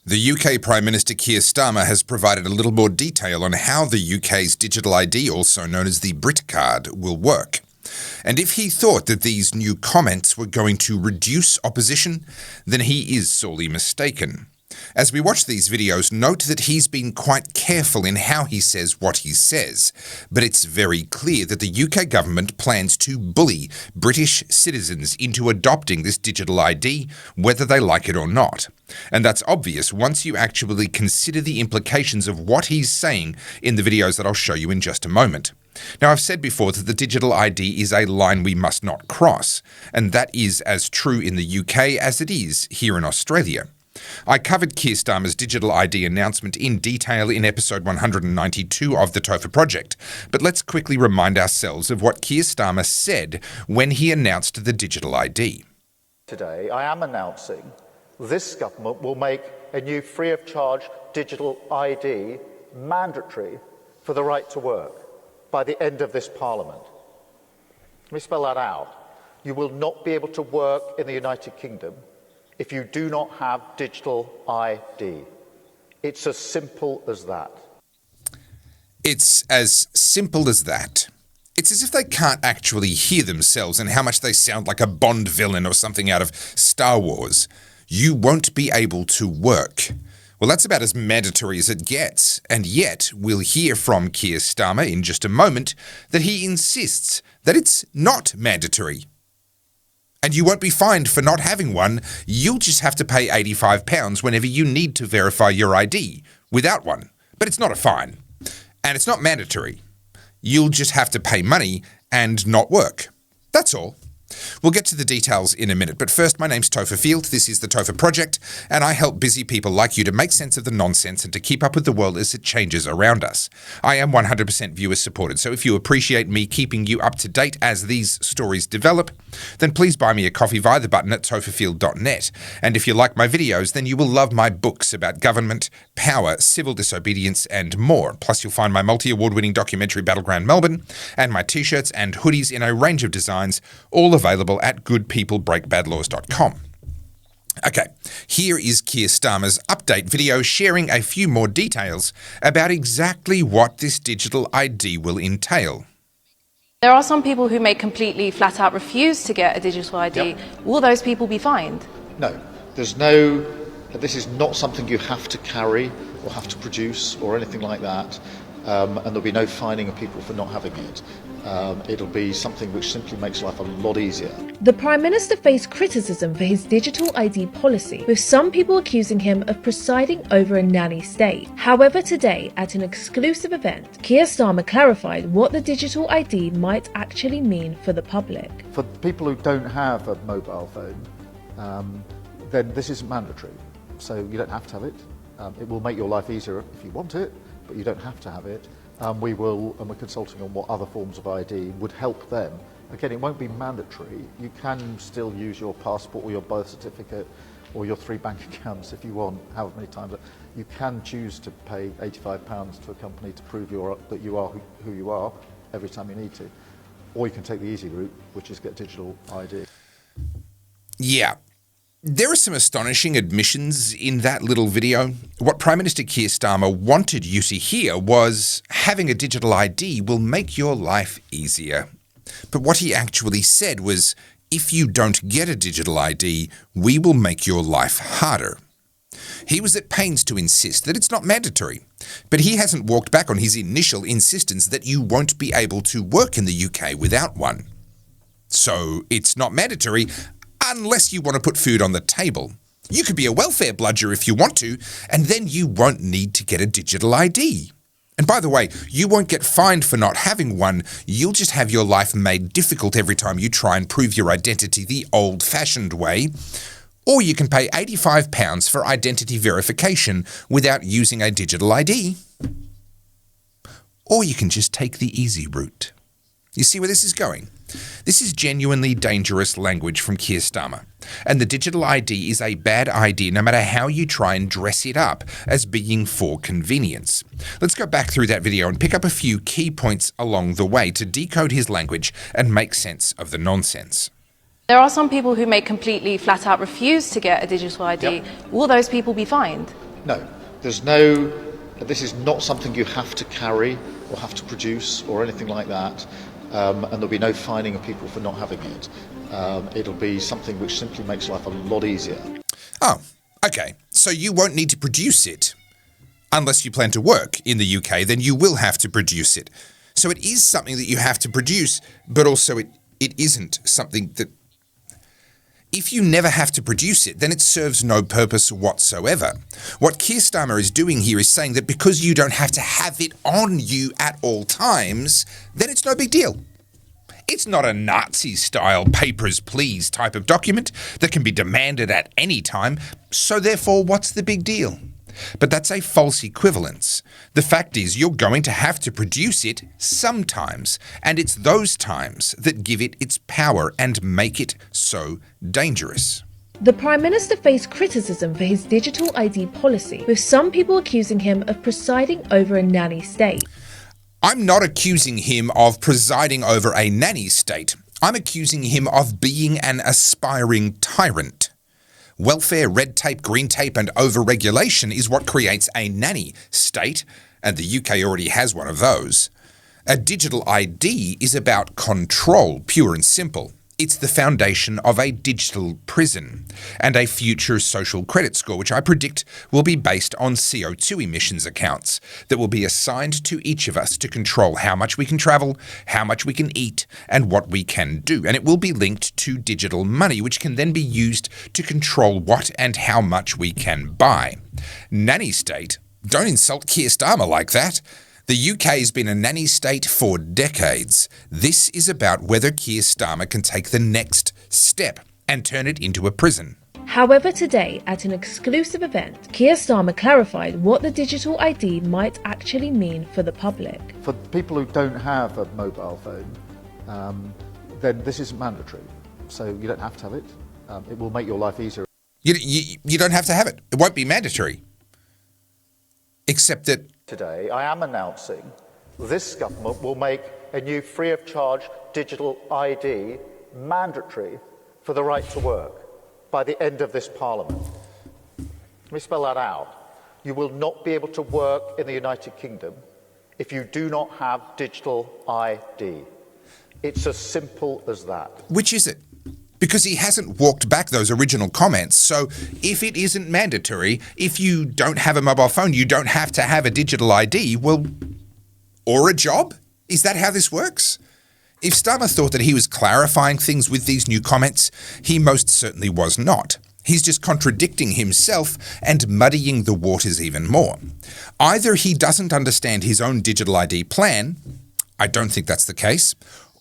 The UK Prime Minister Kier Starmer has provided a little more detail on how the UK's digital ID, also known as the Brit Card, will work. And if he thought that these new comments were going to reduce opposition, then he is sorely mistaken. As we watch these videos, note that he's been quite careful in how he says what he says, but it's very clear that the UK government plans to bully British citizens into adopting this digital ID, whether they like it or not. And that's obvious once you actually consider the implications of what he's saying in the videos that I'll show you in just a moment. Now, I've said before that the digital ID is a line we must not cross, and that is as true in the UK as it is here in Australia. I covered Kier Starmer's digital ID announcement in detail in episode 192 of the Topher Project, but let's quickly remind ourselves of what Kier Starmer said when he announced the digital ID. Today, I am announcing this government will make a new free-of-charge digital ID mandatory for the right to work by the end of this Parliament. Let me spell that out. You will not be able to work in the United Kingdom if you do not have digital ID. It's as simple as that. It's as simple as that. It's as if they can't actually hear themselves and how much they sound like a Bond villain or something out of Star Wars. You won't be able to work. Well, that's about as mandatory as it gets, and yet we'll hear from Kier Starmer in just a moment that he insists that it's not mandatory. And you won't be fined for not having one. You'll just have to pay £85 whenever you need to verify your ID without one. But it's not a fine. And it's not mandatory. You'll just have to pay money and not work. That's all. We'll get to the details in a minute, but first, my name's Topher Field, this is the Topher Project, and I help busy people like you to make sense of the nonsense and to keep up with the world as it changes around us. I am 100% viewer supported, so if you appreciate me keeping you up to date as these stories develop, then please buy me a coffee via the button at topherfield.net. And if you like my videos, then you will love my books about government, power, civil disobedience, and more. Plus, you'll find my multi-award-winning documentary Battleground Melbourne, and my t-shirts and hoodies in a range of designs, all available at goodpeoplebreakbadlaws.com. Okay, here is Kier Starmer's update video sharing a few more details about exactly what this digital ID will entail. There are some people who may completely flat out refuse to get a digital ID. Yep. Will those people be fined? No, this is not something you have to carry or have to produce or anything like that, and there'll be no fining of people for not having it. It'll be something which simply makes life a lot easier. The Prime Minister faced criticism for his digital ID policy, with some people accusing him of presiding over a nanny state. However, today, at an exclusive event, Kier Starmer clarified what the digital ID might actually mean for the public. For people who don't have a mobile phone, then this isn't mandatory. So you don't have to have it. It will make your life easier if you want it, but you don't have to have it. We're consulting on what other forms of ID would help them. Again, it won't be mandatory. You can still use your passport or your birth certificate or your 3 bank accounts if you want, however many times. You can choose to pay £85 to a company to prove that you are who you are every time you need to. Or you can take the easy route, which is get digital ID. Yeah. There are some astonishing admissions in that little video. What Prime Minister Kier Starmer wanted you to hear was having a digital ID will make your life easier. But what he actually said was, if you don't get a digital ID, we will make your life harder. He was at pains to insist that it's not mandatory, but he hasn't walked back on his initial insistence that you won't be able to work in the UK without one. So it's not mandatory, unless you want to put food on the table. You could be a welfare bludger if you want to, and then you won't need to get a digital ID. And by the way, you won't get fined for not having one. You'll just have your life made difficult every time you try and prove your identity the old-fashioned way. Or you can pay £85 for identity verification without using a digital ID. Or you can just take the easy route. You see where this is going? This is genuinely dangerous language from Kier Starmer, and the digital ID is a bad idea no matter how you try and dress it up as being for convenience. Let's go back through that video and pick up a few key points along the way to decode his language and make sense of the nonsense. There are some people who may completely flat out refuse to get a digital ID. Yep. Will those people be fined? No, there's no. This is not something you have to carry or have to produce or anything like that, and there'll be no fining of people for not having it. It'll be something which simply makes life a lot easier. Oh, okay. So you won't need to produce it. Unless you plan to work in the UK, then you will have to produce it. So it is something that you have to produce, but also it isn't something that... If you never have to produce it, then it serves no purpose whatsoever. What Kier Starmer is doing here is saying that because you don't have to have it on you at all times, then it's no big deal. It's not a Nazi-style papers, please type of document that can be demanded at any time, so therefore what's the big deal? But that's a false equivalence. The fact is you're going to have to produce it sometimes, and it's those times that give it its power and make it so dangerous. The Prime Minister faced criticism for his digital ID policy, with some people accusing him of presiding over a nanny state. I'm not accusing him of presiding over a nanny state. I'm accusing him of being an aspiring tyrant. Welfare, red tape, green tape and over-regulation is what creates a nanny state, and the UK already has one of those. A digital ID is about control, pure and simple. It's the foundation of a digital prison and a future social credit score, which I predict will be based on CO2 emissions accounts that will be assigned to each of us to control how much we can travel, how much we can eat, and what we can do. And it will be linked to digital money, which can then be used to control what and how much we can buy. Nanny state? Don't insult Kier Starmer like that. The UK has been a nanny state for decades. This is about whether Kier Starmer can take the next step and turn it into a prison. However, today, at an exclusive event, Kier Starmer clarified what the digital ID might actually mean for the public. For people who don't have a mobile phone, then this isn't mandatory. So you don't have to have it. It will make your life easier. You don't have to have it. It won't be mandatory. Except that... Today, I am announcing this government will make a new free of charge digital ID mandatory for the right to work by the end of this Parliament. Let me spell that out. You will not be able to work in the United Kingdom if you do not have digital ID. It's as simple as that. Which is it? Because he hasn't walked back those original comments. So if it isn't mandatory, if you don't have a mobile phone, you don't have to have a digital ID, well, or a job? Is that how this works? If Starmer thought that he was clarifying things with these new comments, he most certainly was not. He's just contradicting himself and muddying the waters even more. Either he doesn't understand his own digital ID plan, I don't think that's the case,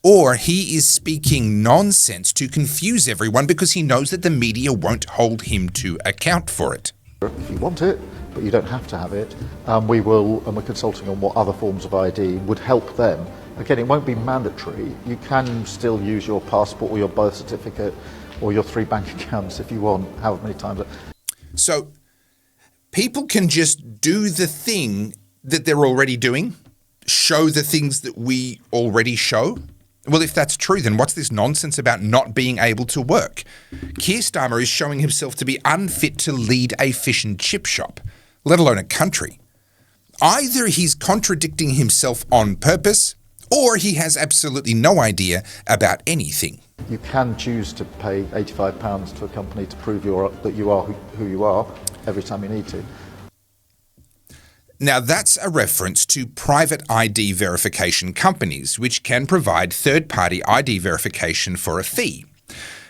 or he is speaking nonsense to confuse everyone because he knows that the media won't hold him to account for it. If you want it, but you don't have to have it, we're consulting on what other forms of ID would help them. Again, it won't be mandatory. You can still use your passport or your birth certificate or your 3 bank accounts if you want, however many times. So people can just do the thing that they're already doing, show the things that we already show. Well, if that's true, then what's this nonsense about not being able to work? Kier Starmer is showing himself to be unfit to lead a fish and chip shop, let alone a country. Either he's contradicting himself on purpose, or he has absolutely no idea about anything. You can choose to pay £85 to a company to prove that you are who you are every time you need to. Now, that's a reference to private ID verification companies, which can provide third-party ID verification for a fee.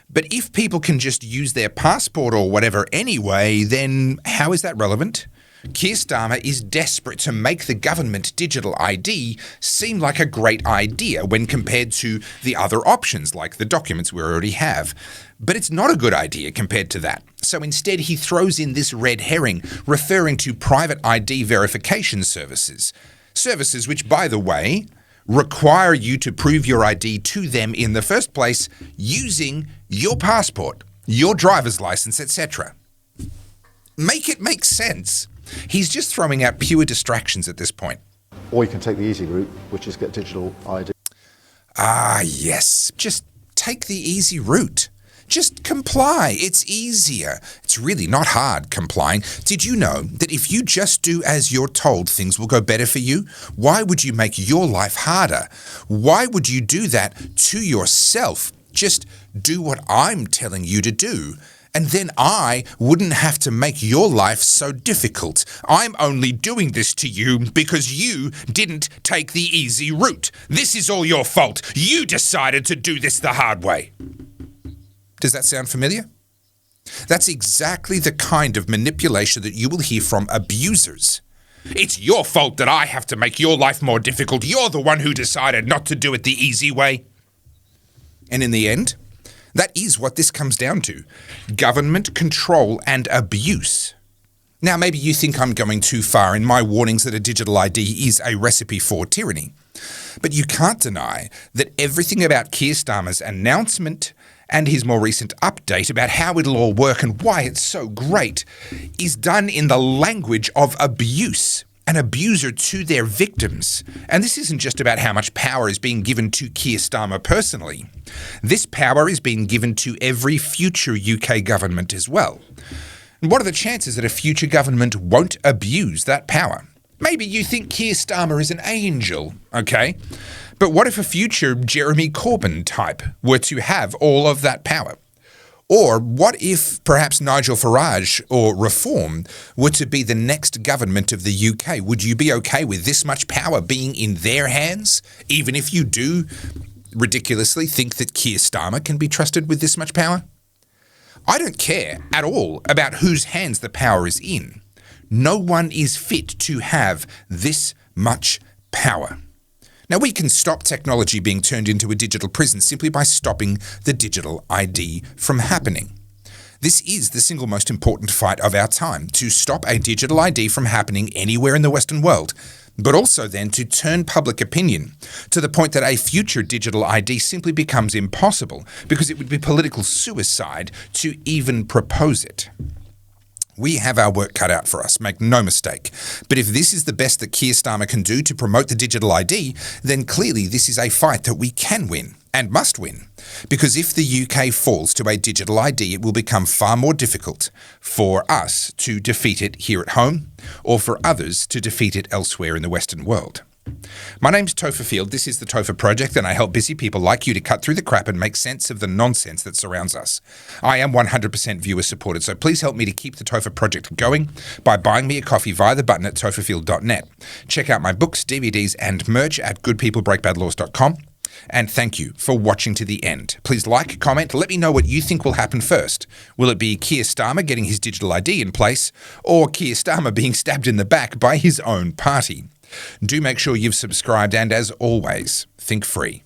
But if people can just use their passport or whatever anyway, then how is that relevant? Kier Starmer is desperate to make the government digital ID seem like a great idea when compared to the other options, like the documents we already have. But it's not a good idea compared to that. So instead he throws in this red herring referring to private ID verification services. Services which, by the way, require you to prove your ID to them in the first place using your passport, your driver's license, etc. Make it make sense. He's just throwing out pure distractions at this point. Or you can take the easy route, which is get digital ID. Ah, yes. Just take the easy route. Just comply. It's easier. It's really not hard complying. Did you know that if you just do as you're told, things will go better for you? Why would you make your life harder? Why would you do that to yourself? Just do what I'm telling you to do. And then I wouldn't have to make your life so difficult. I'm only doing this to you because you didn't take the easy route. This is all your fault. You decided to do this the hard way. Does that sound familiar? That's exactly the kind of manipulation that you will hear from abusers. It's your fault that I have to make your life more difficult. You're the one who decided not to do it the easy way. And in the end, that is what this comes down to. Government control and abuse. Now, maybe you think I'm going too far in my warnings that a digital ID is a recipe for tyranny. But you can't deny that everything about Kier Starmer's announcement and his more recent update about how it'll all work and why it's so great is done in the language of abuse. An abuser to their victims. And this isn't just about how much power is being given to Kier Starmer personally. This power is being given to every future UK government as well. And what are the chances that a future government won't abuse that power? Maybe you think Kier Starmer is an angel, okay? But what if a future Jeremy Corbyn type were to have all of that power? Or what if perhaps Nigel Farage or Reform were to be the next government of the UK? Would you be okay with this much power being in their hands, even if you do ridiculously think that Kier Starmer can be trusted with this much power? I don't care at all about whose hands the power is in. No one is fit to have this much power. Now, we can stop technology being turned into a digital prison simply by stopping the digital ID from happening. This is the single most important fight of our time, to stop a digital ID from happening anywhere in the Western world, but also then to turn public opinion to the point that a future digital ID simply becomes impossible because it would be political suicide to even propose it. We have our work cut out for us, make no mistake. But if this is the best that Kier Starmer can do to promote the digital ID, then clearly this is a fight that we can win and must win. Because if the UK falls to a digital ID, it will become far more difficult for us to defeat it here at home or for others to defeat it elsewhere in the Western world. My name's Topher Field, this is the Topher Project, and I help busy people like you to cut through the crap and make sense of the nonsense that surrounds us. I am 100% viewer supported, so please help me to keep the Topher Project going by buying me a coffee via the button at topherfield.net. Check out my books, DVDs and merch at goodpeoplebreakbadlaws.com. And thank you for watching to the end. Please like, comment, let me know what you think will happen first. Will it be Kier Starmer getting his digital ID in place, or Kier Starmer being stabbed in the back by his own party? Do make sure you've subscribed, and as always, think free.